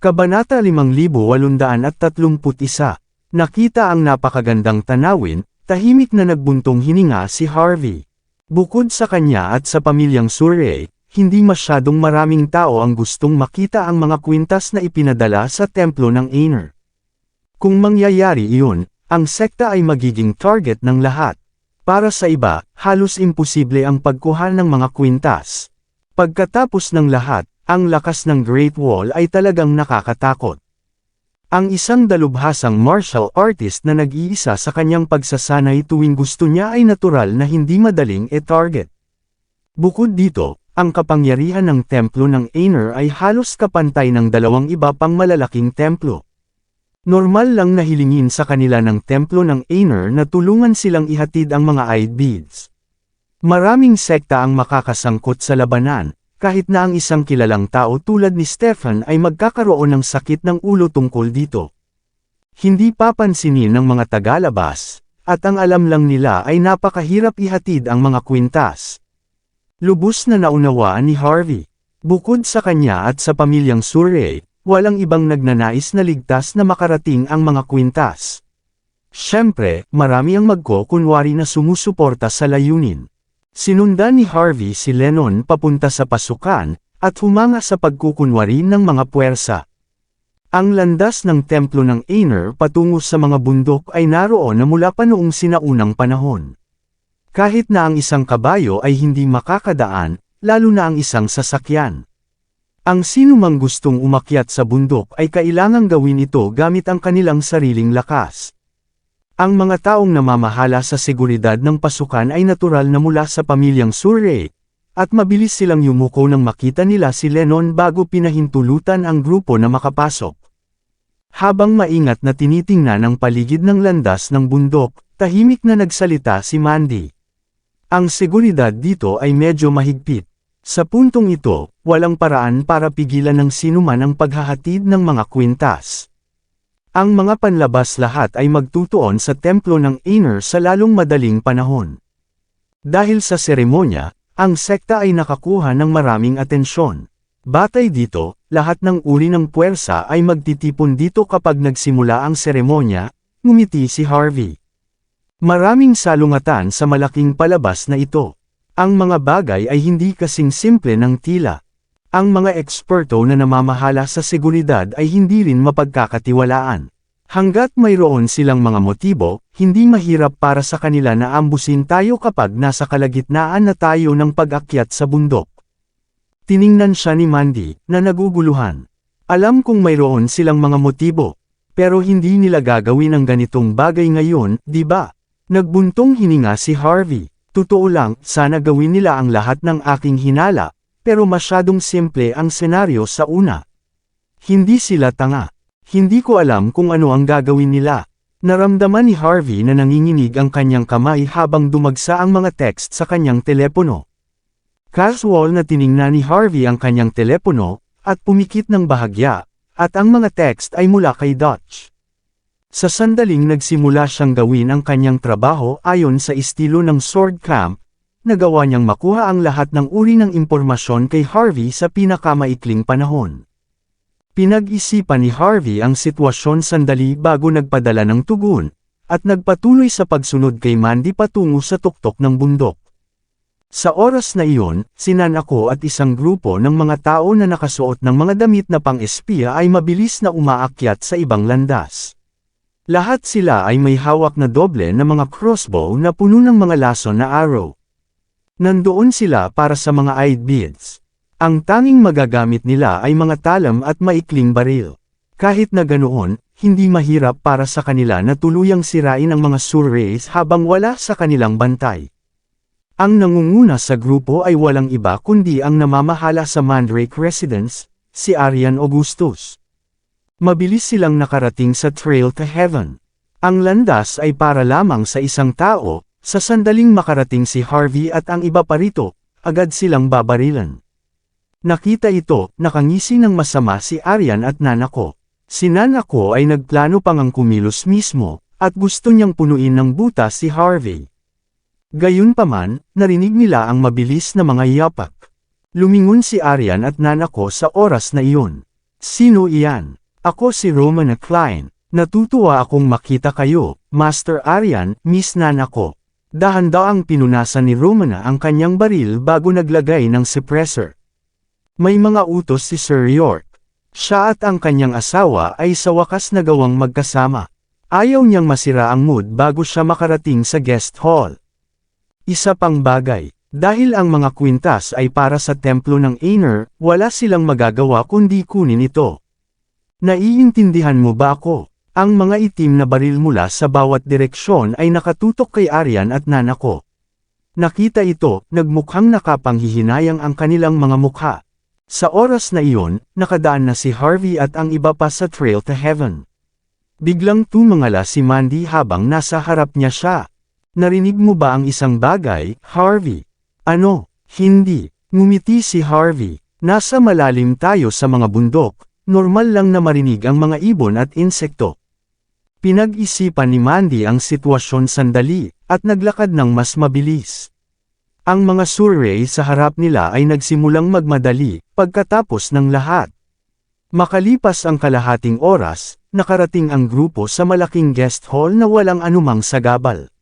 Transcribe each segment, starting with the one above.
Kabanata 5831. Nakita ang napakagandang tanawin, tahimik na nagbuntong hininga si Harvey. Bukod sa kanya at sa pamilyang Surrey, hindi masyadong maraming tao ang gustong makita ang mga kwintas na ipinadala sa templo ng Aner. Kung mangyayari iyon, ang sekta ay magiging target ng lahat. Para sa iba, halos imposible ang pagkuha ng mga kwintas. Pagkatapos ng lahat, ang lakas ng Great Wall ay talagang nakakatakot. Ang isang dalubhasang martial artist na nag-iisa sa kanyang pagsasanay tuwing gusto niya ay natural na hindi madaling e-target. Bukod dito, ang kapangyarihan ng templo ng Aner ay halos kapantay ng dalawang iba pang malalaking templo. Normal lang na hilingin sa kanila ng templo ng Aner na tulungan silang ihatid ang mga eyed beads. Maraming sekta ang makakasangkot sa labanan, kahit na ang isang kilalang tao tulad ni Stefan ay magkakaroon ng sakit ng ulo tungkol dito. Hindi papansinin ng mga tagalabas, at ang alam lang nila ay napakahirap ihatid ang mga kwintas. Lubos na naunawaan ni Harvey. Bukod sa kanya at sa pamilyang Surrey, walang ibang nagnanais na ligtas na makarating ang mga kwintas. Siyempre, marami ang magko-kunwari na sumusuporta sa layunin. Sinundan ni Harvey si Lennon papunta sa pasukan, at humanga sa pagkukunwari ng mga puwersa. Ang landas ng templo ng Aner patungo sa mga bundok ay naroon na mula pa noong sinaunang panahon. Kahit na ang isang kabayo ay hindi makakadaan, lalo na ang isang sasakyan. Ang sinumang gustong umakyat sa bundok ay kailangang gawin ito gamit ang kanilang sariling lakas. Ang mga taong namamahala sa seguridad ng pasukan ay natural na mula sa pamilyang Surrey, at mabilis silang yumuko nang makita nila si Lennon bago pinahintulutan ang grupo na makapasok. Habang maingat na tinitingnan ang paligid ng landas ng bundok, tahimik na nagsalita si Mandy. Ang seguridad dito ay medyo mahigpit. Sa puntong ito, walang paraan para pigilan ng sinuman ang paghahatid ng mga kwintas. Ang mga panlabas lahat ay magtutuon sa templo ng Aner sa lalong madaling panahon. Dahil sa seremonya, ang sekta ay nakakuha ng maraming atensyon. Batay dito, lahat ng uri ng puwersa ay magtitipon dito kapag nagsimula ang seremonya, ngumiti si Harvey. Maraming salungatan sa malaking palabas na ito. Ang mga bagay ay hindi kasing simple ng tila. Ang mga eksperto na namamahala sa seguridad ay hindi rin mapagkakatiwalaan. Hanggat mayroon silang mga motibo, hindi mahirap para sa kanila na ambusin tayo kapag nasa kalagitnaan na tayo ng pag-akyat sa bundok. Tiningnan siya ni Mandy, na naguguluhan. Alam kong mayroon silang mga motibo, pero hindi nila gagawin ang ganitong bagay ngayon, di ba? Nagbuntong hininga si Harvey. Totoo lang, sana gawin nila ang lahat ng aking hinala, pero masyadong simple ang senaryo sa una. Hindi sila tanga. Hindi ko alam kung ano ang gagawin nila. Naramdaman ni Harvey na nanginginig ang kanyang kamay habang dumagsa ang mga text sa kanyang telepono. Casual na tiningnan ni Harvey ang kanyang telepono, at pumikit ng bahagya, at ang mga text ay mula kay Dutch. Sa sandaling nagsimula siyang gawin ang kanyang trabaho ayon sa estilo ng sword camp, nagawa niyang makuha ang lahat ng uri ng impormasyon kay Harvey sa pinakamaikling panahon. Pinag-isipan ni Harvey ang sitwasyon sandali bago nagpadala ng tugon, at nagpatuloy sa pagsunod kay Mandy patungo sa tuktok ng bundok. Sa oras na iyon, ako at isang grupo ng mga tao na nakasuot ng mga damit na pang-espiya ay mabilis na umaakyat sa ibang landas. Lahat sila ay may hawak na doble na mga crossbow na puno ng mga lason na arrow. Nandoon sila para sa mga eyed beads. Ang tanging magagamit nila ay mga talam at maikling baril. Kahit na ganoon, hindi mahirap para sa kanila na tuluyang sirain ang mga Surreys habang wala sa kanilang bantay. Ang nangunguna sa grupo ay walang iba kundi ang namamahala sa Mandrake Residence, si Arian Augustus. Mabilis silang nakarating sa Trail to Heaven. Ang landas ay para lamang sa isang tao. Sa sandaling makarating si Harvey at ang iba pa rito, agad silang babarilan. Nakita ito, nakangisi ng masama si Arian at Nanako. Si Nanako ay nagplano pang ang kumilos mismo, at gusto niyang punuin ng butas si Harvey. Gayunpaman, narinig nila ang mabilis na mga yapak. Lumingon si Arian at Nanako sa oras na iyon. Sino iyan? Ako si Romana Klein. Natutuwa akong makita kayo, Master Aryan, Miss Nana ko. Dahan-daang pinunasan ni Romana ang kanyang baril bago naglagay ng suppressor. May mga utos si Sir York. Siya at ang kanyang asawa ay sa wakas nagawang magkasama. Ayaw niyang masira ang mood bago siya makarating sa guest hall. Isa pang bagay, dahil ang mga kwintas ay para sa templo ng Aner, wala silang magagawa kundi kunin ito. Naiintindihan mo ba ako? Ang mga itim na baril mula sa bawat direksyon ay nakatutok kay Aryan at Nana ko. Nakita ito, nagmukhang nakapanghihinayang ang kanilang mga mukha. Sa oras na iyon, nakadaan na si Harvey at ang iba pa sa Trail to Heaven. Biglang tumangala si Mandy habang nasa harap niya siya. Narinig mo ba ang isang bagay, Harvey? Ano? Hindi. Ngumiti si Harvey. Nasa malalim tayo sa mga bundok, normal lang na marinig ang mga ibon at insekto. Pinag-isipan ni Mandy ang sitwasyon sandali, at naglakad ng mas mabilis. Ang mga survey sa harap nila ay nagsimulang magmadali, pagkatapos ng lahat. Makalipas ang kalahating oras, nakarating ang grupo sa malaking guest hall na walang anumang sagabal.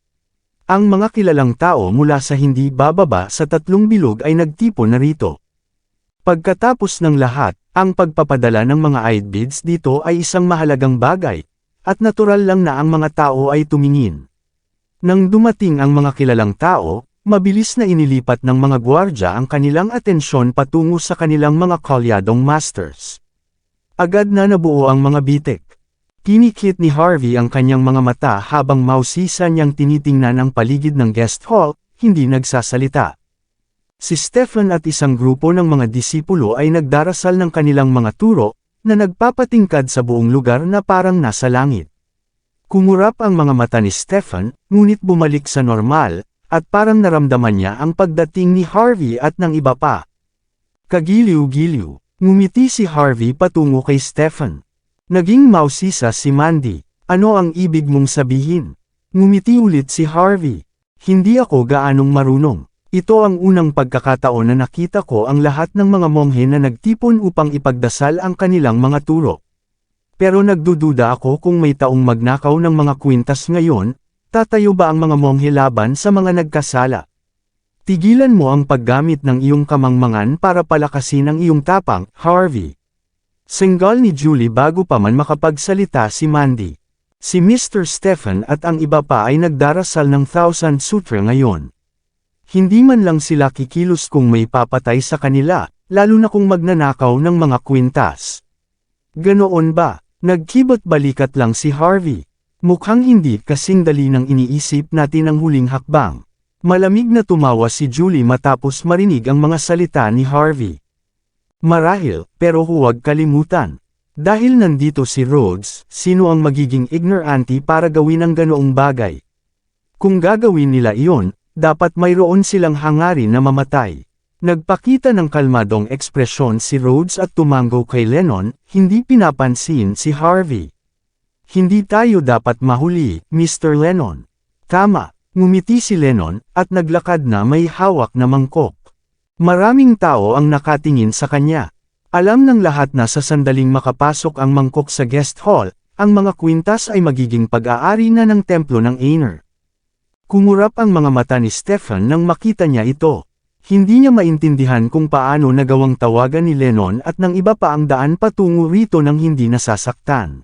Ang mga kilalang tao mula sa hindi bababa sa 3 bilog ay nagtipon na rito. Pagkatapos ng lahat, ang pagpapadala ng mga beads dito ay isang mahalagang bagay, at natural lang na ang mga tao ay tumingin. Nang dumating ang mga kilalang tao, mabilis na inilipat ng mga gwardya ang kanilang atensyon patungo sa kanilang mga kalyadong masters. Agad na nabuo ang mga bitik. Kinikit ni Harvey ang kanyang mga mata habang mausisa niyang tinitingnan ang paligid ng guest hall, hindi nagsasalita. Si Stephen at isang grupo ng mga disipulo ay nagdarasal ng kanilang mga turo, na nagpapatingkad sa buong lugar na parang nasa langit. Kumurap ang mga mata ni Stephen, ngunit bumalik sa normal, at parang naramdaman niya ang pagdating ni Harvey at ng iba pa. Kagiliw-giliw, ngumiti si Harvey patungo kay Stephen. Naging mausisa si Mandy. Ano ang ibig mong sabihin? Ngumiti ulit si Harvey. Hindi ako gaanong marunong. Ito ang unang pagkakataon na nakita ko ang lahat ng mga monghe na nagtipon upang ipagdasal ang kanilang mga turo. Pero nagdududa ako kung may taong magnakaw ng mga kwintas ngayon, tatayo ba ang mga monghe laban sa mga nagkasala? Tigilan mo ang paggamit ng iyong kamangmangan para palakasin ang iyong tapang, Harvey. Senggal ni Julie bago pa man makapagsalita si Mandy. Si Mr. Stephen at ang iba pa ay nagdarasal ng Thousand Sutra ngayon. Hindi man lang sila kikilos kung may papatay sa kanila, lalo na kung magnanakaw ng mga kwintas. Ganoon ba? Nagkibot balikat lang si Harvey. Mukhang hindi kasing dali nang iniisip natin ang huling hakbang. Malamig na tumawa si Julie matapos marinig ang mga salita ni Harvey. Marahil, pero huwag kalimutan. Dahil nandito si Rhodes, sino ang magiging ignorante para gawin ang ganoong bagay? Kung gagawin nila iyon, dapat mayroon silang hangarin na mamatay. Nagpakita ng kalmadong ekspresyon si Rhodes at tumango kay Lennon, hindi pinapansin si Harvey. Hindi tayo dapat mahuli, Mr. Lennon. Tama, ngumiti si Lennon, at naglakad na may hawak na mangkok. Maraming tao ang nakatingin sa kanya. Alam ng lahat na sa sandaling makapasok ang mangkok sa guest hall, ang mga kwintas ay magiging pag-aari na ng templo ng Aner. Kumurap ang mga mata ni Stephen nang makita niya ito. Hindi niya maintindihan kung paano nagawang tawagan ni Lennon at ng iba pa ang daan patungo rito nang hindi nasasaktan.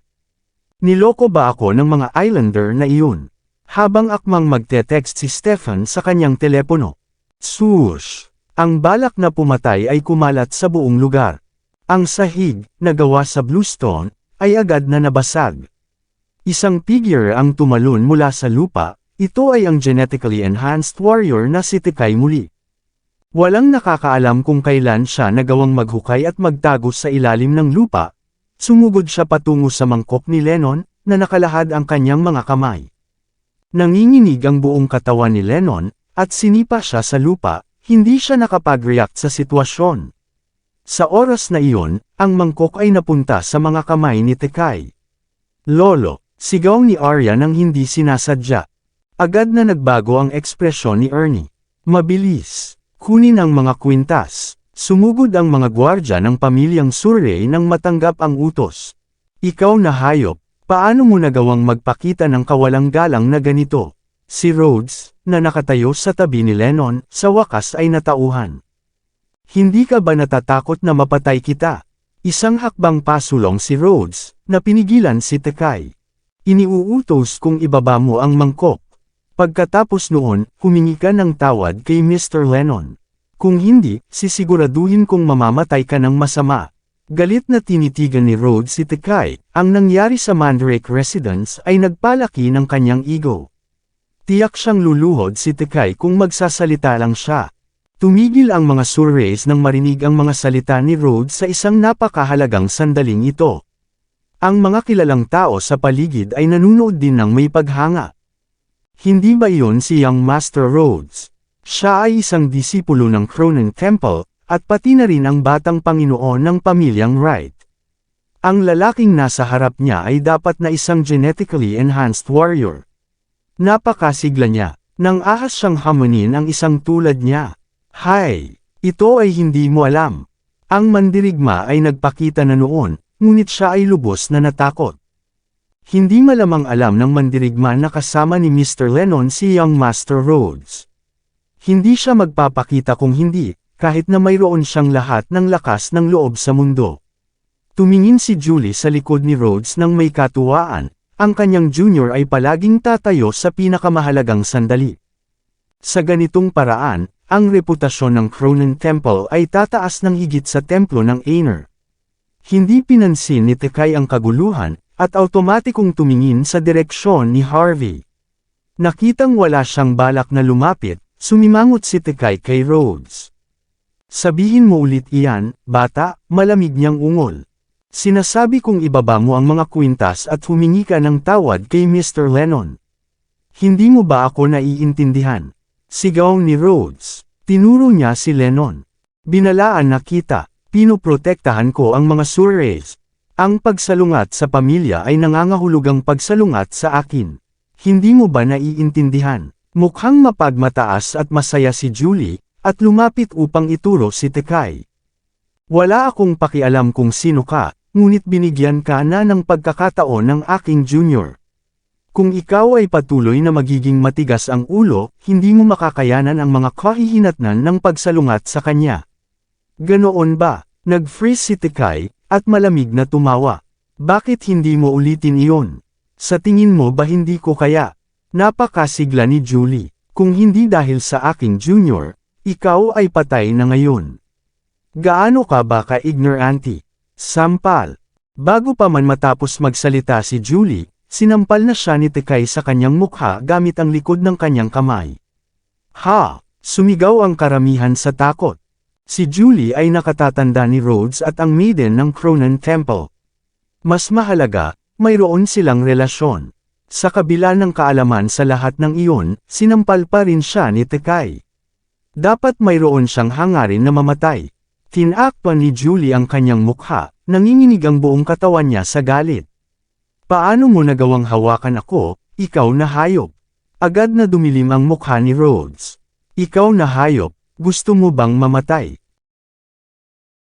Niloko ba ako ng mga Islander na iyon? Habang akmang magte-text si Stephen sa kanyang telepono. Swoosh! Ang balak na pumatay ay kumalat sa buong lugar. Ang sahig, na gawa sa bluestone, ay agad na nabasag. Isang figure ang tumalon mula sa lupa. Ito ay ang genetically enhanced warrior na si Tekay muli. Walang nakakaalam kung kailan siya nagawang maghukay at magtago sa ilalim ng lupa. Sumugod siya patungo sa mangkok ni Lennon, na nakalahad ang kanyang mga kamay. Nanginginig ang buong katawan ni Lennon, at sinipa siya sa lupa, hindi siya nakapag-react sa sitwasyon. Sa oras na iyon, ang mangkok ay napunta sa mga kamay ni Tekay. Lolo, sigaw ni Arya nang hindi sinasadya. Agad na nagbago ang ekspresyon ni Ernie. Mabilis. Kunin ang mga kwintas. Sumugod ang mga gwardya ng pamilyang Surrey nang matanggap ang utos. Ikaw na hayop, paano mo nagawang magpakita ng kawalang galang na ganito? Si Rhodes, na nakatayo sa tabi ni Lennon, sa wakas ay natauhan. Hindi ka ba natatakot na mapatay kita? Isang hakbang pasulong si Rhodes, na pinigilan si Tekay. Iniuutos kung ibaba mo ang mangkok. Pagkatapos noon, humingi ka ng tawad kay Mr. Lennon. Kung hindi, sisiguraduhin kong mamamatay ka ng masama. Galit na tinitigan ni Rhodes si Tekay, ang nangyari sa Mandrake Residence ay nagpalaki ng kanyang ego. Tiyak siyang luluhod si Tekay kung magsasalita lang siya. Tumigil ang mga Surreys nang marinig ang mga salita ni Rhodes sa isang napakahalagang sandaling ito. Ang mga kilalang tao sa paligid ay nanunood din ng may paghanga. Hindi ba iyon si Young Master Rhodes? Siya ay isang disipulo ng Cronin Temple, at pati na rin ang batang Panginoon ng pamilyang Wright. Ang lalaking nasa harap niya ay dapat na isang genetically enhanced warrior. Napakasigla niya, nang ahas siyang hamunin ang isang tulad niya. Hay! Ito ay hindi mo alam. Ang mandirigma ay nagpakita na noon, ngunit siya ay lubos na natakot. Hindi malamang alam ng mandirigma na kasama ni Mr. Lennon si Young Master Rhodes. Hindi siya magpapakita kung hindi, kahit na mayroon siyang lahat ng lakas ng loob sa mundo. Tumingin si Julie sa likod ni Rhodes nang may katuwaan, ang kanyang junior ay palaging tatayo sa pinakamahalagang sandali. Sa ganitong paraan, ang reputasyon ng Cronin Temple ay tataas ng higit sa templo ng Aner. Hindi pinansin ni Tekay ang kaguluhan, at automatikong tumingin sa direksyon ni Harvey. Nakitang wala siyang balak na lumapit, sumimangot si Tekay kay Rhodes. Sabihin mo ulit iyan, bata, malamig niyang ungol. Sinasabi kong ibaba mo ang mga kwintas at humingi ka ng tawad kay Mr. Lennon. Hindi mo ba ako naiintindihan? Sigaw ni Rhodes. Tinuro niya si Lennon. Binalaan na kita, pinoprotektahan ko ang mga Surreys. Ang pagsalungat sa pamilya ay nangangahulugang pagsalungat sa akin. Hindi mo ba naiintindihan? Mukhang mapagmataas at masaya si Julie, at lumapit upang ituro si Tekay. Wala akong pakialam kung sino ka, ngunit binigyan ka na ng pagkakataon ng aking junior. Kung ikaw ay patuloy na magiging matigas ang ulo, hindi mo makakayanan ang mga kahihinatnan ng pagsalungat sa kanya. Ganoon ba? Nag-freeze si Tekay, at malamig na tumawa. Bakit hindi mo ulitin iyon? Sa tingin mo ba hindi ko kaya? Napakasigla ni Julie. Kung hindi dahil sa aking junior, ikaw ay patay na ngayon. Gaano ka ba ka-ignorante? Sampal. Bago pa man matapos magsalita si Julie, sinampal na siya ni Tekay sa kanyang mukha gamit ang likod ng kanyang kamay. Ha! Sumigaw ang karamihan sa takot. Si Julie ay nakatatanda ni Rhodes at ang maiden ng Cronin Temple. Mas mahalaga, mayroon silang relasyon. Sa kabila ng kaalaman sa lahat ng iyon, sinampal pa rin siya ni Tekay. Dapat mayroon siyang hangarin na mamatay. Tinakpan ni Julie ang kanyang mukha, nanginginig ang buong katawan niya sa galit. Paano mo nagawang hawakan ako, ikaw na hayop? Agad na dumilim ang mukha ni Rhodes. Ikaw na hayop, gusto mo bang mamatay?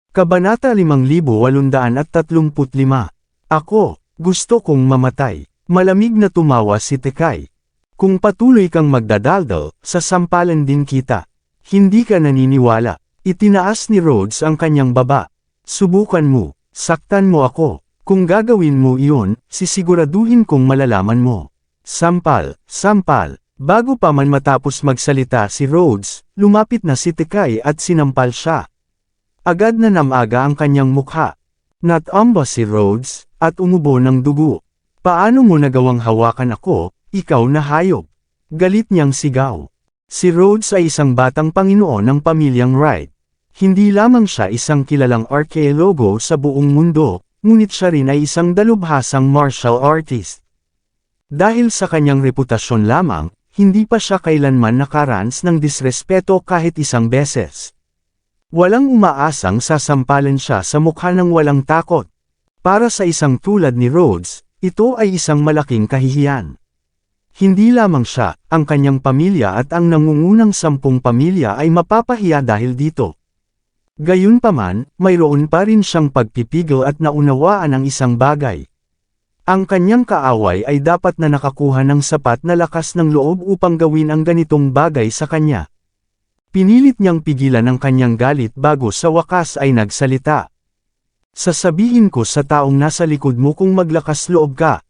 Kabanata 5835. Ako, gusto kong mamatay. Malamig na tumawa si Tekay. Kung patuloy kang magdadaldal, sasampalan din kita. Hindi ka naniniwala. Itinaas ni Rhodes ang kanyang baba. Subukan mo, saktan mo ako. Kung gagawin mo iyon, sisiguraduhin kong malalaman mo. Sampal, sampal. Bago pa man matapos magsalita si Rhodes, lumapit na si Tekay at sinampal siya. Agad na namaga ang kanyang mukha. Natamba si Rhodes, at umubo ng dugo. Paano mo nagawang hawakan ako, ikaw na hayop? Galit niyang sigaw. Si Rhodes ay isang batang Panginoon ng pamilyang Wright. Hindi lamang siya isang kilalang arkeologo sa buong mundo, ngunit siya rin ay isang dalubhasang martial artist. Dahil sa kanyang reputasyon lamang, hindi pa siya kailanman nakarans ng disrespeto kahit isang beses. Walang umaasang sasampalan siya sa mukha ng walang takot. Para sa isang tulad ni Rhodes, ito ay isang malaking kahihiyan. Hindi lamang siya, ang kanyang pamilya at ang nangungunang 10 pamilya ay mapapahiya dahil dito. Gayunpaman, mayroon pa rin siyang pagpipigil at naunawaan ang isang bagay. Ang kanyang kaaway ay dapat na nakakuha ng sapat na lakas ng loob upang gawin ang ganitong bagay sa kanya. Pinilit niyang pigilan ang kanyang galit bago sa wakas ay nagsalita. Sasabihin ko sa taong nasa likod mo kung maglakas loob ka.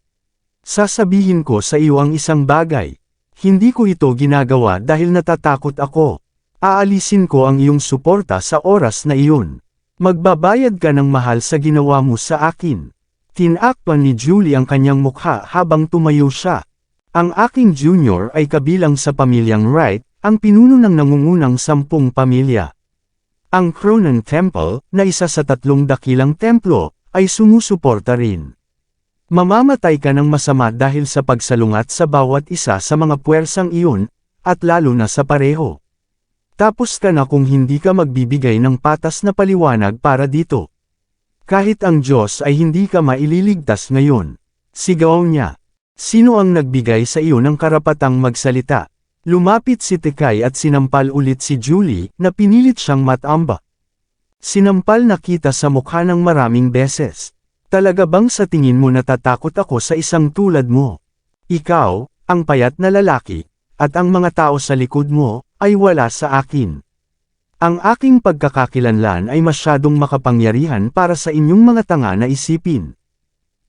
Sasabihin ko sa iyo ang isang bagay. Hindi ko ito ginagawa dahil natatakot ako. Aalisin ko ang iyong suporta sa oras na iyon. Magbabayad ka ng mahal sa ginawa mo sa akin. Tinakpan ni Julie ang kanyang mukha habang tumayo siya. Ang aking junior ay kabilang sa pamilyang Wright, ang pinuno ng nangungunang 10 pamilya. Ang Cronan Temple, na isa sa 3 dakilang templo, ay sumusuporta rin. Mamamatay ka ng masama dahil sa pagsalungat sa bawat isa sa mga puwersang iyon, at lalo na sa pareho. Tapos ka na kung hindi ka magbibigay ng patas na paliwanag para dito. Kahit ang Diyos ay hindi ka maililigtas ngayon. Sigaw niya. Sino ang nagbigay sa iyo ng karapatang magsalita? Lumapit si Tekay at sinampal ulit si Julie, na pinilit siyang matamba. Sinampal na kita sa mukha ng maraming beses. Talaga bang sa tingin mo natatakot ako sa isang tulad mo? Ikaw, ang payat na lalaki, at ang mga tao sa likod mo, ay wala sa akin. Ang aking pagkakakilanlan ay masyadong makapangyarihan para sa inyong mga tanga na isipin.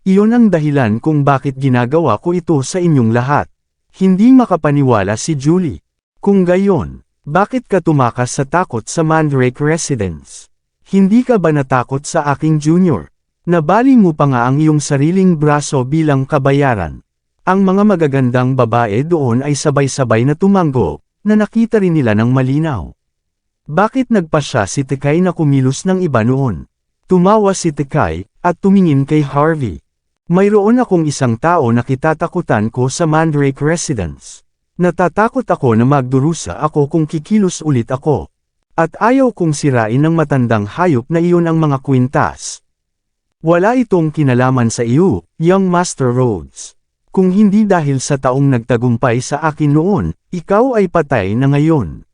Iyon ang dahilan kung bakit ginagawa ko ito sa inyong lahat. Hindi makapaniwala si Julie. Kung gayon, bakit ka tumakas sa takot sa Mandrake Residence? Hindi ka ba natakot sa aking junior? Nabali mo pa nga ang iyong sariling braso bilang kabayaran. Ang mga magagandang babae doon ay sabay-sabay na tumango, na nakita rin nila ng malinaw. Bakit nagpasya si Tekay na kumilos ng iba noon? Tumawa si Tekay, at tumingin kay Harvey. Mayroon akong isang tao na kitatakutan ko sa Mandrake Residence. Natatakot ako na magdurusa ako kung kikilos ulit ako. At ayaw kong sirain ng matandang hayop na iyon ang mga kwintas. Wala itong kinalaman sa iyo, young Master Rhodes. Kung hindi dahil sa taong nagtagumpay sa akin noon, ikaw ay patay na ngayon.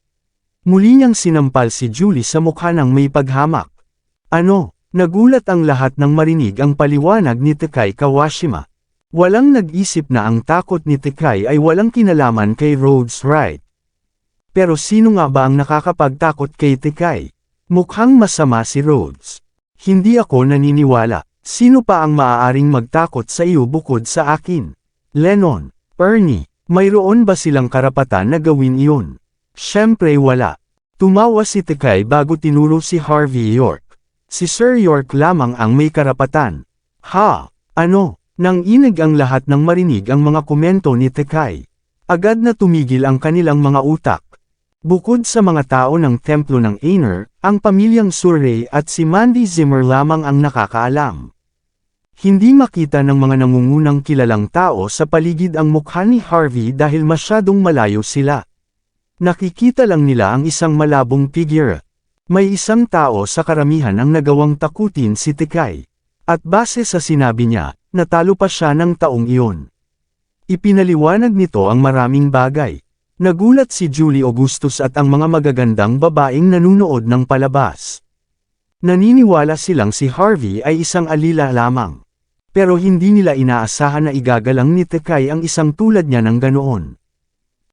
Muli niyang sinampal si Julie sa mukha ng may paghamak. Ano? Nagulat ang lahat nang marinig ang paliwanag ni Tekay Kawashima. Walang nag-isip na ang takot ni Tekay ay walang kinalaman kay Rhodes Wright. Pero sino nga ba ang nakakapagtakot kay Tekay? Mukhang masama si Rhodes. Hindi ako naniniwala. Sino pa ang maaaring magtakot sa iyo bukod sa akin? Lennon, Ernie, mayroon ba silang karapatan na gawin iyon? Siyempre wala. Tumawa si Tekay bago tinuro si Harvey York. Si Sir York lamang ang may karapatan. Ha? Ano? Nang inig ang lahat ng marinig ang mga komento ni Tekay. Agad na tumigil ang kanilang mga utak. Bukod sa mga tao ng templo ng Aner, ang pamilyang Surrey at si Mandy Zimmer lamang ang nakakaalam. Hindi makita ng mga nangungunang kilalang tao sa paligid ang mukha ni Harvey dahil masyadong malayo sila. Nakikita lang nila ang isang malabong figure. May isang tao sa karamihan ang nagawang takutin si Tekay. At base sa sinabi niya, natalo pa siya ng taong iyon. Ipinaliwanag nito ang maraming bagay. Nagulat si Julie Augustus at ang mga magagandang babaeng nanunood ng palabas. Naniniwala silang si Harvey ay isang alila lamang. Pero hindi nila inaasahan na igagalang ni Tekay ang isang tulad niya ng ganoon.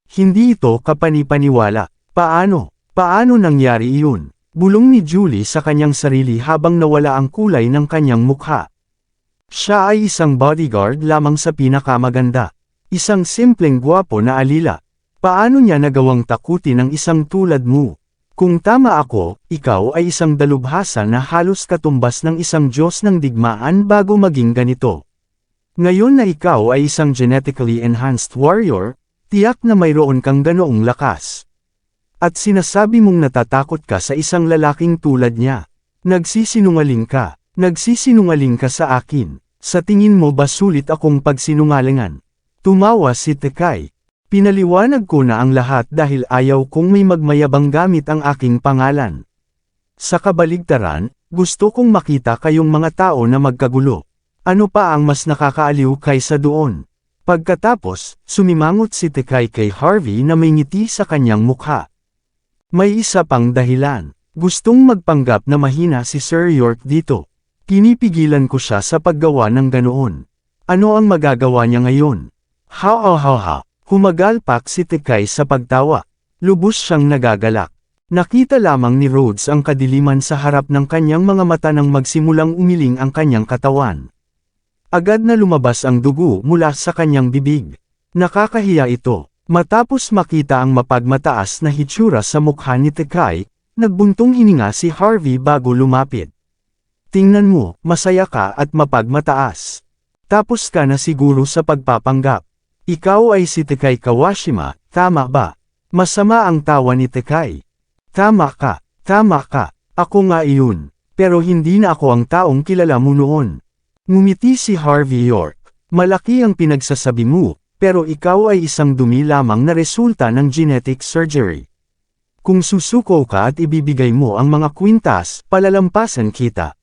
Hindi ito kapani-paniwala. Paano? Paano nangyari iyon? Bulong ni Julie sa kanyang sarili habang nawala ang kulay ng kanyang mukha. Siya ay isang bodyguard lamang sa pinakamaganda. Isang simpleng gwapo na alila. Paano niya nagawang takutin ang isang tulad mo? Kung tama ako, ikaw ay isang dalubhasa na halos katumbas ng isang Diyos ng digmaan bago maging ganito. Ngayon na ikaw ay isang genetically enhanced warrior, tiyak na mayroon kang ganoong lakas. At sinasabi mong natatakot ka sa isang lalaking tulad niya. Nagsisinungaling ka. Nagsisinungaling ka sa akin. Sa tingin mo ba sulit akong pagsinungalingan? Tumawa si Tekay. Pinaliwanag ko na ang lahat dahil ayaw kong may magmayabang gamit ang aking pangalan. Sa kabaligtaran, gusto kong makita kayong mga tao na magkagulo. Ano pa ang mas nakakaaliw kaysa doon? Pagkatapos, sumimangot si Tekay kay Harvey na may ngiti sa kanyang mukha. May isa pang dahilan. Gustong magpanggap na mahina si Sir York dito. Pinipigilan ko siya sa paggawa ng ganoon. Ano ang magagawa niya ngayon? Ha. Humagalpak si Tekay sa pagtawa. Lubos siyang nagagalak. Nakita lamang ni Rhodes ang kadiliman sa harap ng kanyang mga mata nang magsimulang umiling ang kanyang katawan. Agad na lumabas ang dugo mula sa kanyang bibig. Nakakahiya ito. Matapos makita ang mapagmataas na hitsura sa mukha ni Tekay, nagbuntong hininga si Harvey bago lumapit. Tingnan mo, masaya ka at mapagmataas. Tapos ka na siguro sa pagpapanggap. Ikaw ay si Tekay Kawashima, tama ba? Masama ang tawa ni Tekay. Tama ka. Ako nga iyon. Pero hindi na ako ang taong kilala mo noon. Ngumiti si Harvey York. Malaki ang pinagsasabi mo, pero ikaw ay isang dumi lamang na resulta ng genetic surgery. Kung susuko ka at ibibigay mo ang mga kwintas, palalampasan kita.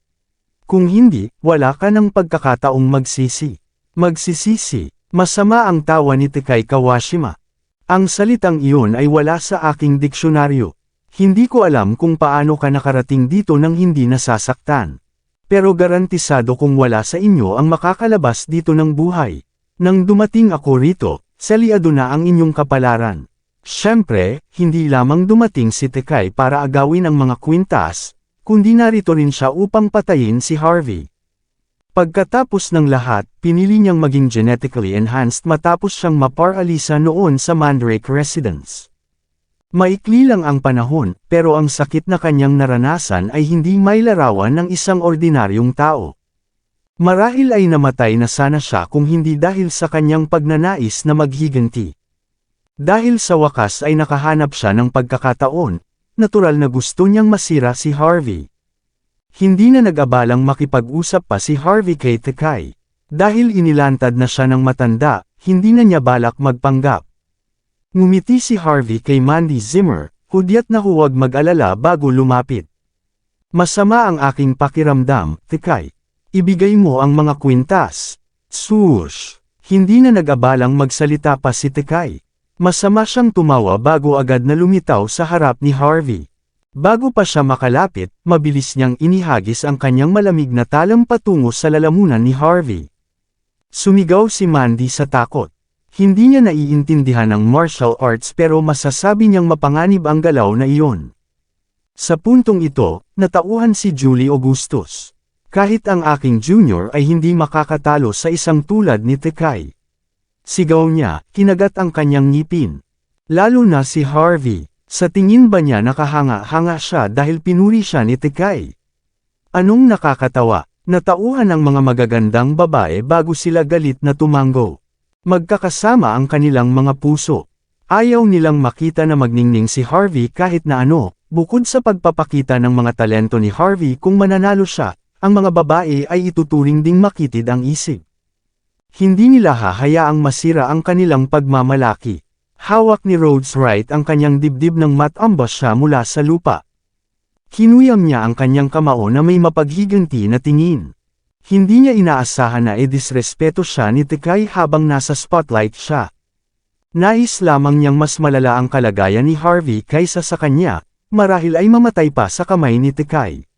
Kung hindi, wala ka ng pagkakataong magsisi. Magsisisi. Masama ang tawa ni Tekay Kawashima. Ang salitang iyon ay wala sa aking diksyonaryo. Hindi ko alam kung paano ka nakarating dito nang hindi nasasaktan. Pero garantisado kung wala sa inyo ang makakalabas dito ng buhay. Nang dumating ako rito, saliado na ang inyong kapalaran. Siyempre, hindi lamang dumating si Tekay para agawin ang mga kwintas, kundi narito rin siya upang patayin si Harvey. Pagkatapos ng lahat, pinili niyang maging genetically enhanced matapos siyang maparalisa noon sa Mandrake residence. Maikli lang ang panahon, pero ang sakit na kanyang naranasan ay hindi mailarawan ng isang ordinaryong tao. Marahil ay namatay na sana siya kung hindi dahil sa kanyang pagnanais na maghiganti. Dahil sa wakas ay nakahanap siya ng pagkakataon, natural na gusto niyang masira si Harvey. Hindi na nag-abalang makipag-usap pa si Harvey kay Tekay. Dahil inilantad na siya ng matanda, hindi na niya balak magpanggap. Ngumiti si Harvey kay Mandy Zimmer, hudyat na huwag mag-alala bago lumapit. Masama ang aking pakiramdam, Tekay. Ibigay mo ang mga kwintas. Swoosh! Hindi na nag-abalang magsalita pa si Tekay. Masama siyang tumawa bago agad na lumitaw sa harap ni Harvey. Bago pa siya makalapit, mabilis niyang inihagis ang kanyang malamig na talam patungo sa lalamunan ni Harvey. Sumigaw si Mandy sa takot. Hindi niya naiintindihan ang martial arts pero masasabi niyang mapanganib ang galaw na iyon. Sa puntong ito, natauhan si Julie Augustus. Kahit ang aking junior ay hindi makakatalo sa isang tulad ni Tekay. Sigaw niya, kinagat ang kanyang ngipin. Lalo na si Harvey. Sa tingin ba niya nakahanga-hanga siya dahil pinuri siya ni Tekay? Anong nakakatawa? Natauhan ang mga magagandang babae bago sila galit na tumango. Magkakasama ang kanilang mga puso. Ayaw nilang makita na magningning si Harvey kahit na ano, bukod sa pagpapakita ng mga talento ni Harvey kung mananalo siya, ang mga babae ay ituturing ding makitid ang isip. Hindi nila hahayaang masira ang kanilang pagmamalaki. Hawak ni Rhodes Wright ang kanyang dibdib ng matambas siya mula sa lupa. Kinuyam niya ang kanyang kamao na may mapaghiganti na tingin. Hindi niya inaasahan na disrespeto siya ni Tekay habang nasa spotlight siya. Nais lamang niyang mas malala ang kalagayan ni Harvey kaysa sa kanya, marahil ay mamatay pa sa kamay ni Tekay.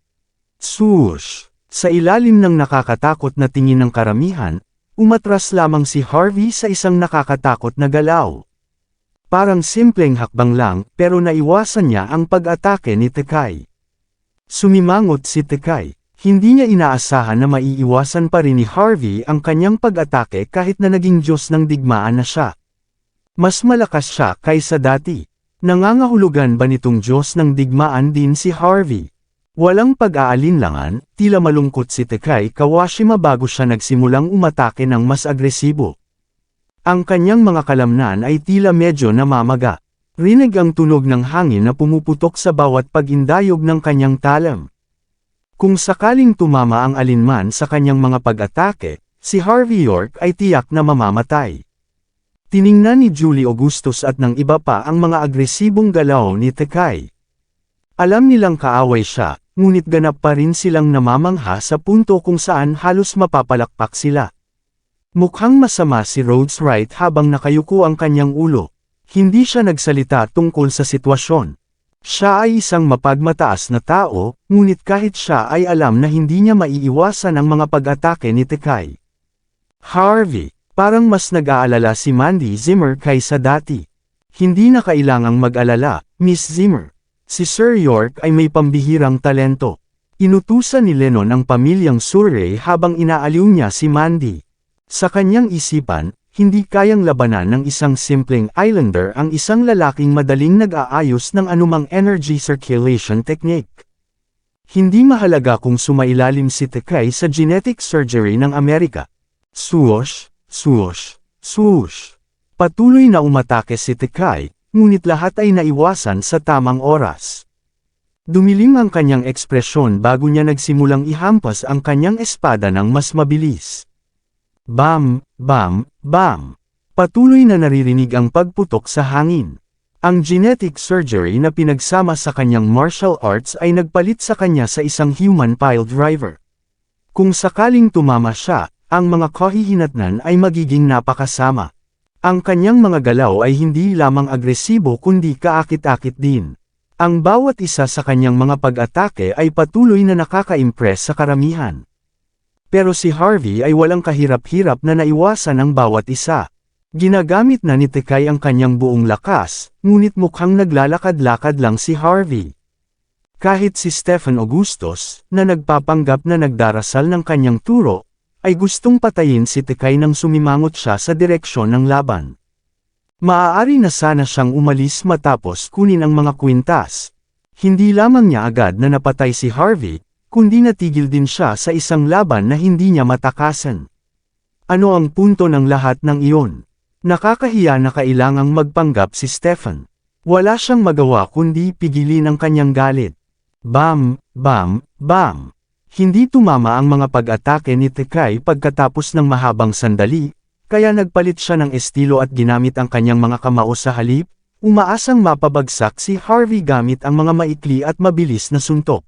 Swoosh! Sa ilalim ng nakakatakot na tingin ng karamihan, umatras lamang si Harvey sa isang nakakatakot na galaw. Parang simpleng hakbang lang, pero naiwasan niya ang pag-atake ni Tekay. Sumimangot si Tekay. Hindi niya inaasahan na maiiwasan pa rin ni Harvey ang kanyang pag-atake kahit na naging Diyos ng digmaan na siya. Mas malakas siya kaysa dati. Nangangahulugan ba nitong Diyos ng digmaan din si Harvey? Walang pag-aalinlangan, tila malungkot si Tekay Kawashima bago siya nagsimulang umatake ng mas agresibo. Ang kanyang mga kalamnan ay tila medyo namamaga. Rinig ang tunog ng hangin na pumuputok sa bawat pag-indayog ng kanyang talam. Kung sakaling tumama ang alinman sa kanyang mga pag-atake, si Harvey York ay tiyak na mamamatay. Tiningnan ni Julie Augustus at ng iba pa ang mga agresibong galaw ni Tekay. Alam nilang kaaway siya, ngunit ganap pa rin silang namamangha sa punto kung saan halos mapapalakpak sila. Mukhang masama si Rhodes Wright habang nakayuko ang kanyang ulo. Hindi siya nagsalita tungkol sa sitwasyon. Siya ay isang mapagmataas na tao, ngunit kahit siya ay alam na hindi niya maiiwasan ang mga pag-atake ni Tekay. Harvey, parang mas nag-aalala si Mandy Zimmer kaysa dati. Hindi na kailangang mag-alala, Miss Zimmer. Si Sir York ay may pambihirang talento. Inutusan ni Lennon ang pamilyang Surrey habang inaaliw niya si Mandy. Sa kanyang isipan, hindi kayang labanan ng isang simpleng islander ang isang lalaking madaling nag-aayos ng anumang energy circulation technique. Hindi mahalaga kung sumailalim si Tekay sa genetic surgery ng Amerika. Swoosh, swoosh, swoosh. Patuloy na umatake si Tekay, ngunit lahat ay naiwasan sa tamang oras. Dumilim ang kanyang ekspresyon bago niya nagsimulang ihampas ang kanyang espada ng mas mabilis. Bam, bam, bam. Patuloy na naririnig ang pagputok sa hangin. Ang genetic surgery na pinagsama sa kanyang martial arts ay nagpalit sa kanya sa isang human pile driver. Kung sakaling tumama siya, ang mga kahihinatnan ay magiging napakasama. Ang kanyang mga galaw ay hindi lamang agresibo kundi kaakit-akit din. Ang bawat isa sa kanyang mga pag-atake ay patuloy na nakaka-impress sa karamihan. Pero si Harvey ay walang kahirap-hirap na naiwasan ang bawat isa. Ginagamit na ni Tekay ang kanyang buong lakas, ngunit mukhang naglalakad-lakad lang si Harvey. Kahit si Stephen Augustus, na nagpapanggap na nagdarasal ng kanyang turo, ay gustong patayin si Tekay nang sumimangot siya sa direksyon ng laban. Maaari na sana siyang umalis matapos kunin ang mga kwintas. Hindi lamang niya agad na napatay si Harvey, kundi natigil din siya sa isang laban na hindi niya matakasan. Ano ang punto ng lahat ng iyon? Nakakahiya na kailangang magpanggap si Stephen. Wala siyang magawa kundi pigilin ang kanyang galit. Bam, bam, bam. Hindi tumama ang mga pag-atake ni Tekay pagkatapos ng mahabang sandali, kaya nagpalit siya ng estilo at ginamit ang kanyang mga kamao sa halip, umaasang mapabagsak si Harvey gamit ang mga maikli at mabilis na suntok.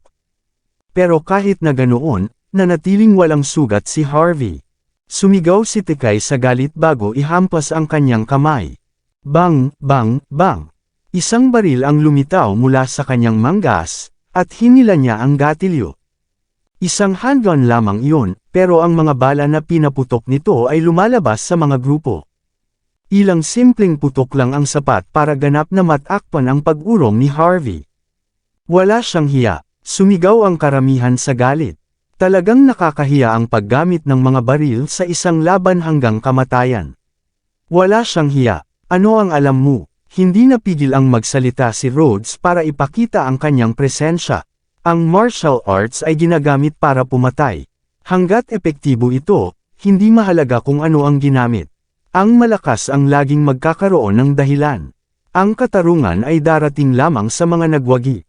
Pero kahit na ganoon, nanatiling walang sugat si Harvey. Sumigaw si Tekay sa galit bago ihampas ang kanyang kamay. Bang, bang, bang. Isang baril ang lumitaw mula sa kanyang manggas, at hinila niya ang gatilyo. Isang handgun lamang iyon, pero ang mga bala na pinaputok nito ay lumalabas sa mga grupo. Ilang simpleng putok lang ang sapat para ganap na matakpan ang pag-urong ni Harvey. Wala siyang hiya. Sumigaw ang karamihan sa galit. Talagang nakakahiya ang paggamit ng mga baril sa isang laban hanggang kamatayan. Wala siyang hiya. Ano ang alam mo? Hindi napigil ang magsalita si Rhodes para ipakita ang kanyang presensya. Ang martial arts ay ginagamit para pumatay. Hanggat epektibo ito, hindi mahalaga kung ano ang ginamit. Ang malakas ang laging magkakaroon ng dahilan. Ang katarungan ay darating lamang sa mga nagwagi.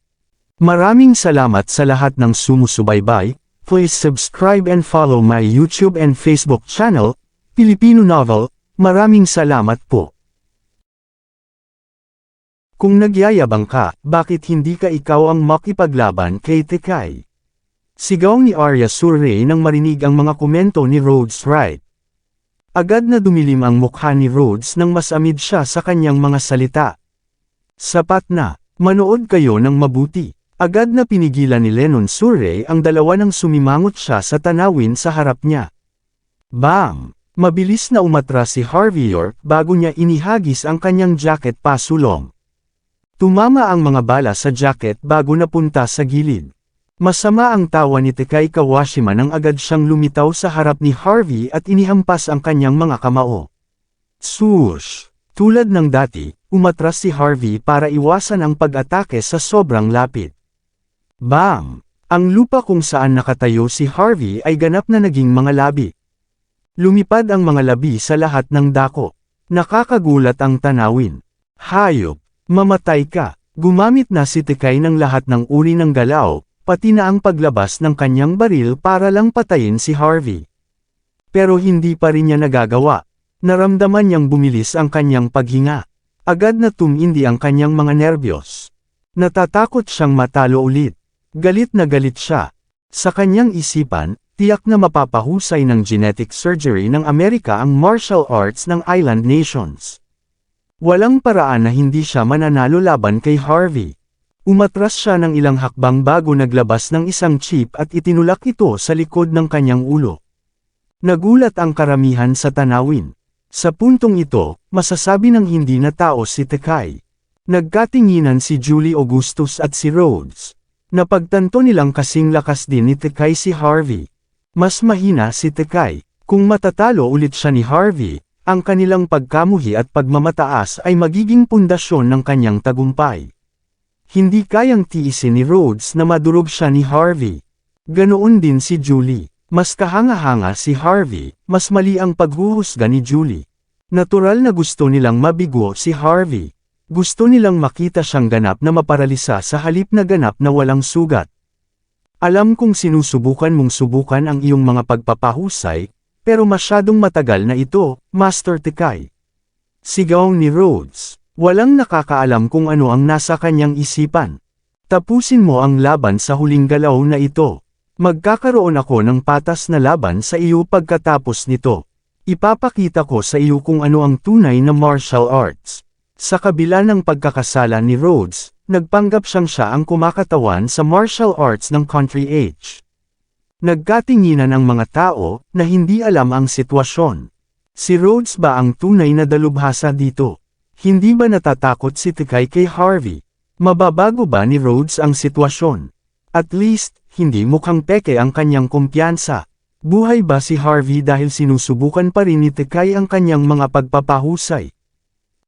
Maraming salamat sa lahat ng sumusubaybay. Please subscribe and follow my YouTube and Facebook channel, Filipino Novel. Maraming salamat po. Kung nagyayabang ka, bakit hindi ka ikaw ang makipaglaban kay Tekay? Sigaw ni Arya Surrey nang marinig ang mga komento ni Rhodes Wright. Agad na dumilim ang mukha ni Rhodes nang masamid siya sa kanyang mga salita. Sapat na, manood kayo ng mabuti. Agad na pinigilan ni Lennon Surrey ang dalawa nang sumimangot siya sa tanawin sa harap niya. Bam! Mabilis na umatras si Harvey York bago niya inihagis ang kanyang jacket pasulong. Tumama ang mga bala sa jacket bago napunta sa gilid. Masama ang tawa ni Tekay Kawashima nang agad siyang lumitaw sa harap ni Harvey at inihampas ang kanyang mga kamao. Swoosh! Tulad ng dati, umatras si Harvey para iwasan ang pag-atake sa sobrang lapit. Bam! Ang lupa kung saan nakatayo si Harvey ay ganap na naging mga labi. Lumipad ang mga labi sa lahat ng dako. Nakakagulat ang tanawin. Hayop! Mamatay ka! Gumamit na si Tekay ng lahat ng uri ng galaw, pati na ang paglabas ng kanyang baril para lang patayin si Harvey. Pero hindi pa rin niya nagagawa. Naramdaman niyang bumilis ang kanyang paghinga. Agad na tumindi ang kanyang mga nerbiyos. Natatakot siyang matalo ulit. Galit na galit siya. Sa kanyang isipan, tiyak na mapapahusay ng genetic surgery ng Amerika ang martial arts ng island nations. Walang paraan na hindi siya mananalo laban kay Harvey. Umatras siya ng ilang hakbang bago naglabas ng isang chip at itinulak ito sa likod ng kanyang ulo. Nagulat ang karamihan sa tanawin. Sa puntong ito, masasabi ng hindi na tao si Tekai. Nagkatinginan si Julie Augustus at si Rhodes. Napagtanto nilang kasing lakas din ni Tekai si Harvey. Mas mahina si Tekai. Kung matatalo ulit siya ni Harvey, ang kanilang pagkamuhi at pagmamataas ay magiging pundasyon ng kanyang tagumpay. Hindi kayang tiisin ni Rhodes na madurog siya ni Harvey. Ganoon din si Julie. Mas kahanga-hanga si Harvey, mas mali ang paghuhusga ni Julie. Natural na gusto nilang mabigo si Harvey. Gusto nilang makita siyang ganap na maparalisa sa halip na ganap na walang sugat. Alam kong sinusubukan mong subukan ang iyong mga pagpapahusay, pero masyadong matagal na ito, Master Tekai. Sigaw ni Rhodes. Walang nakakaalam kung ano ang nasa kanyang isipan. Tapusin mo ang laban sa huling galaw na ito. Magkakaroon ako ng patas na laban sa iyo pagkatapos nito. Ipapakita ko sa iyo kung ano ang tunay na martial arts. Sa kabila ng pagkakasala ni Rhodes, nagpanggap siya ang kumakatawan sa martial arts ng country age. Nagkatinginan ang mga tao na hindi alam ang sitwasyon. Si Rhodes ba ang tunay na dalubhasa dito? Hindi ba natatakot si Tekai kay Harvey? Mababago ba ni Rhodes ang sitwasyon? At least, hindi mukhang peke ang kanyang kumpiyansa. Buhay ba si Harvey dahil sinusubukan pa rin ni Tekai ang kanyang mga pagpapahusay?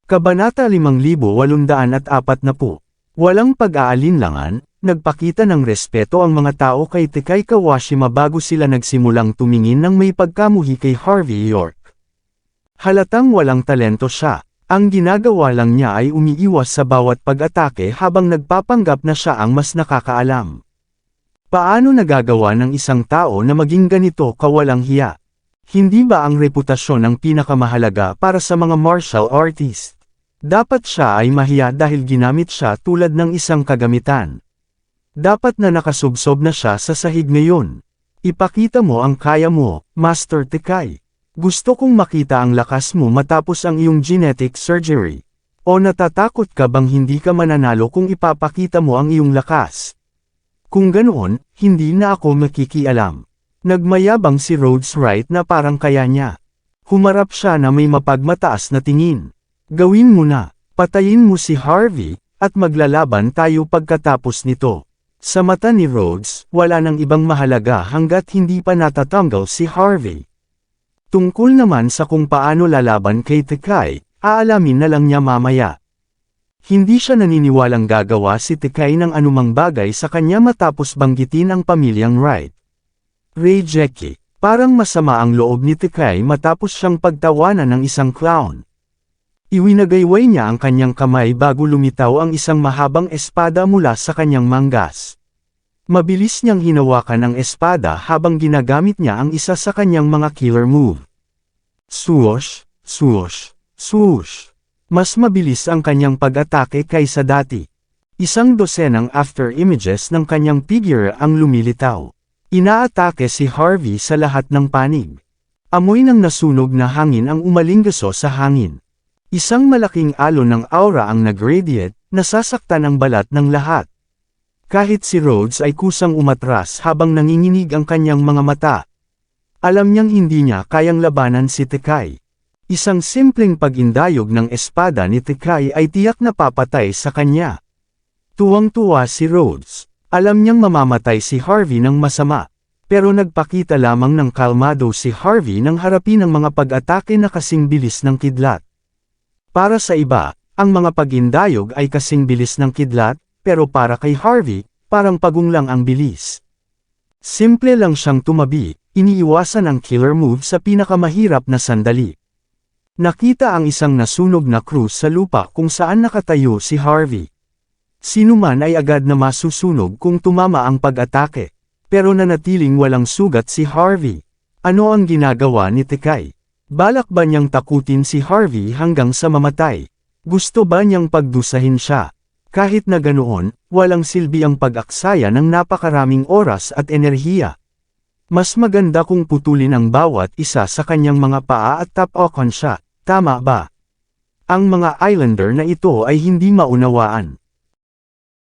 Kabanata 5840. Walang pag-aalinlangan, nagpakita ng respeto ang mga tao kay Tekai Kawashima bago sila nagsimulang tumingin ng may pagkamuhi kay Harvey York. Halatang walang talento siya. Ang ginagawa lang niya ay umiiwas sa bawat pag-atake habang nagpapanggap na siya ang mas nakakaalam. Paano nagagawa ng isang tao na maging ganito kawalang hiya? Hindi ba ang reputasyon ang pinakamahalaga para sa mga martial artist? Dapat siya ay mahiya dahil ginamit siya tulad ng isang kagamitan. Dapat na nakasubsob na siya sa sahig ngayon. Ipakita mo ang kaya mo, Master Tekai. Gusto kong makita ang lakas mo matapos ang iyong genetic surgery. O natatakot ka bang hindi ka mananalo kung ipapakita mo ang iyong lakas? Kung ganoon, hindi na ako makikialam. Nagmayabang si Rhodes Wright na parang kaya niya. Humarap siya na may mapagmataas na tingin. Gawin mo na, patayin mo si Harvey, at maglalaban tayo pagkatapos nito. Sa mata ni Rhodes, wala nang ibang mahalaga hanggat hindi pa natatanggal si Harvey. Tungkol naman sa kung paano lalaban kay Tekai, aalamin na lang niya mamaya. Hindi siya naniniwalang gagawa si Tekai ng anumang bagay sa kanya matapos banggitin ang pamilyang Wright. Ray Jackie, parang masama ang loob ni Tekai matapos siyang pagtawanan ng isang clown. Iwinagayway niya ang kanyang kamay bago lumitaw ang isang mahabang espada mula sa kanyang manggas. Mabilis niyang hinawakan ang espada habang ginagamit niya ang isa sa kanyang mga killer move. Swoosh, swoosh, swoosh. Mas mabilis ang kanyang pag-atake kaysa dati. Isang dosenang after images ng kanyang figure ang lumilitaw. Inaatake si Harvey sa lahat ng panig. Amoy ng nasunog na hangin ang umalinggaso sa hangin. Isang malaking alon ng aura ang nag-radiate, nasasaktan ang balat ng lahat. Kahit si Rhodes ay kusang umatras habang nanginginig ang kanyang mga mata. Alam niyang hindi niya kayang labanan si Tekai. Isang simpleng pag-indayog ng espada ni Tekai ay tiyak na papatay sa kanya. Tuwang-tuwa si Rhodes. Alam niyang mamamatay si Harvey ng masama. Pero nagpakita lamang ng kalmado si Harvey nang harapin ang mga pag-atake na kasing bilis ng kidlat. Para sa iba, ang mga pag-indayog ay kasing bilis ng kidlat, pero para kay Harvey, parang pagong lang ang bilis. Simple lang siyang tumabi, iniiwasan ang killer move sa pinakamahirap na sandali. Nakita ang isang nasunog na krus sa lupa kung saan nakatayo si Harvey. Sino man ay agad na masusunog kung tumama ang pag-atake. Pero nanatiling walang sugat si Harvey. Ano ang ginagawa ni Tekai? Balak ba niyang takutin si Harvey hanggang sa mamatay? Gusto ba niyang pagdusahin siya? Kahit na ganoon, walang silbi ang pag-aksaya ng napakaraming oras at enerhiya. Mas maganda kung putulin ang bawat isa sa kanyang mga paa at tapakan siya. Tama ba? Ang mga Islander na ito ay hindi maunawaan.